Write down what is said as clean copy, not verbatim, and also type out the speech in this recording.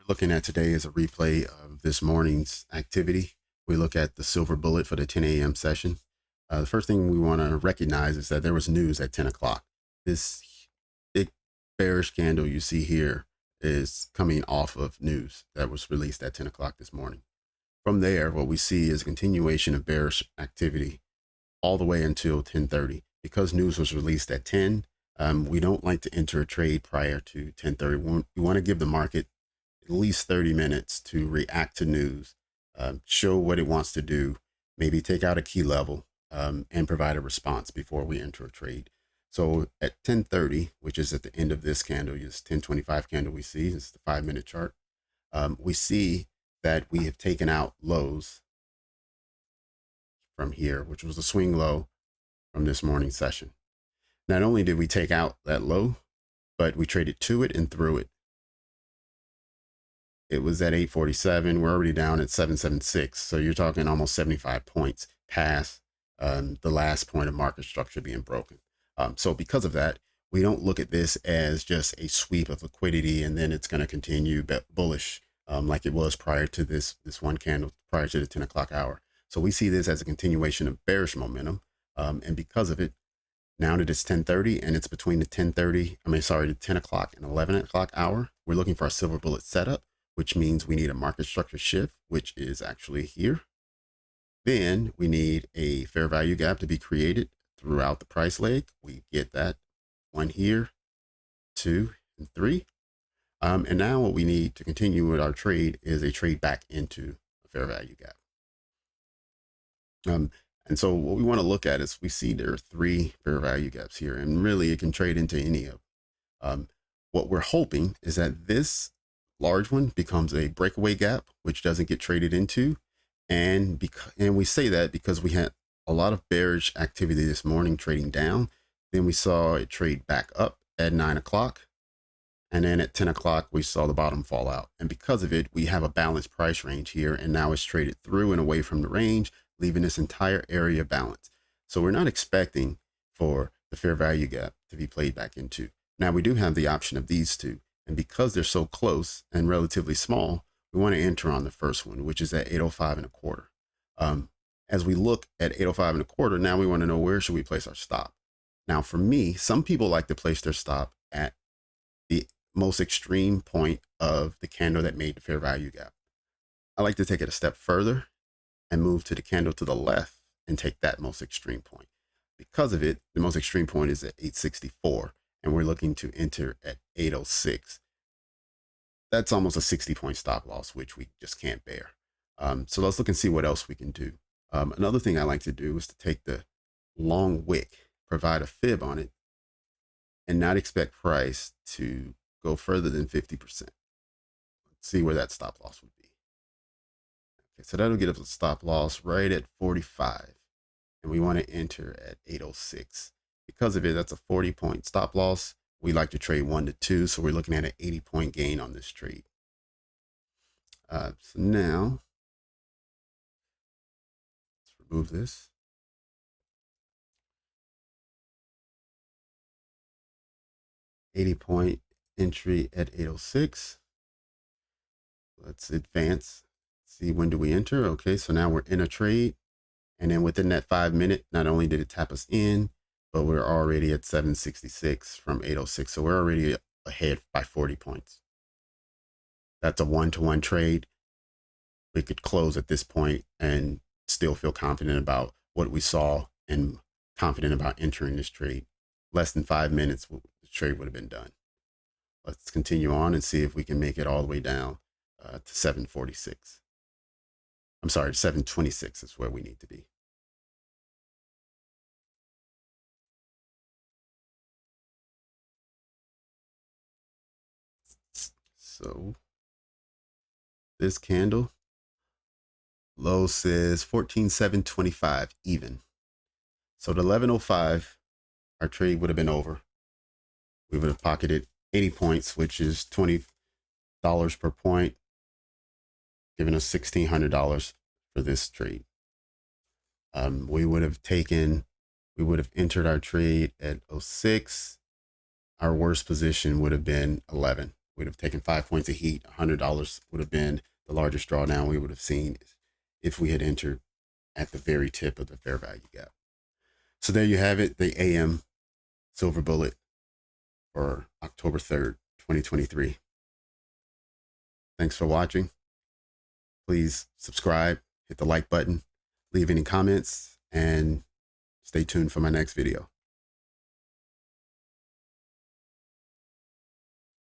Looking at today is a replay of this morning's activity. We look at the silver bullet for the 10 a.m. session. The first thing we want to recognize is that there was news at 10 o'clock. This big bearish candle you see here is coming off of news that was released at 10 o'clock this morning. From there, what we see is a continuation of bearish activity all the way until 10:30. Because news was released at 10, we don't like to enter a trade prior to 10:30. We want to give the market at least 30 minutes to react to news, show what it wants to do, maybe take out a key level, and provide a response before we enter a trade. So at 10:30, which is at the end of this candle, this 1025 candle we see, this is the 5-minute chart, we see that we have taken out lows from here, which was the swing low from this morning's session. Not only did we take out that low, but we traded to it and through it. It was at 847. We're already down at 776. So you're talking almost 75 points past the last point of market structure being broken. So because of that, we don't look at this as just a sweep of liquidity and then it's going to continue bullish like it was prior to this one candle prior to the 10 o'clock hour. So we see this as a continuation of bearish momentum. And because of it, now that it's 10:30 and it's between the 10 o'clock and 11 o'clock hour, we're looking for a silver bullet setup, which means we need a market structure shift, which is actually here. Then we need a fair value gap to be created throughout the price leg. We get that one here, 2 and 3. And now what we need to continue with our trade is a trade back into a fair value gap. And so what we want to look at is we see there are 3 fair value gaps here, and really it can trade into any of them. What we're hoping is that this large one becomes a breakaway gap, which doesn't get traded into. And we say that because we had a lot of bearish activity this morning trading down. Then we saw it trade back up at 9 o'clock. And then at 10 o'clock, we saw the bottom fall out. And because of it, we have a balanced price range here. And now it's traded through and away from the range, leaving this entire area balanced. So we're not expecting for the fair value gap to be played back into. Now we do have the option of these two. And because they're so close and relatively small, we want to enter on the first one, which is at 805 and a quarter. As we look at 805 and a quarter, now we want to know where should we place our stop. Now for me, some people like to place their stop at the most extreme point of the candle that made the fair value gap. I like to take it a step further and move to the candle to the left and take that most extreme point. Because of it, the most extreme point is at 864 and we're looking to enter at 806. That's almost a 60-point stop loss, which we just can't bear. So let's look and see what else we can do. Another thing I like to do is to take the long wick, provide a fib on it, and not expect price to go further than 50%. Let's see where that stop loss would be. Okay, so that'll get us a stop loss right at 45. And we want to enter at 806. Because of it, that's a 40-point stop loss. We like to trade 1 to 2, so we're looking at an 80-point gain on this trade. So now, let's remove this. $80-point entry at 806. Let's advance. See, when do we enter? Okay, so now we're in a trade. And then within that 5-minute, not only did it tap us in, but we're already at 766 from 806. So we're already ahead by 40 points. That's a 1-to-1 trade. We could close at this point and still feel confident about what we saw and confident about entering this trade. Less than 5 minutes, the trade would have been done. Let's continue on and see if we can make it all the way down to 746. I'm sorry, 726 is where we need to be. So this candle low says 14,725 even. So at 1105, our trade would have been over. We would have pocketed 80 points, which is $20 per point, giving us $1,600 for this trade. We would have entered our trade at 06. Our worst position would have been 11. We'd have taken 5 points of heat. $100 would have been the largest drawdown we would have seen if we had entered at the very tip of the fair value gap. So there you have it, the AM silver bullet for October 3rd, 2023. Thanks for watching. Please subscribe, hit the like button, leave any comments, and stay tuned for my next video.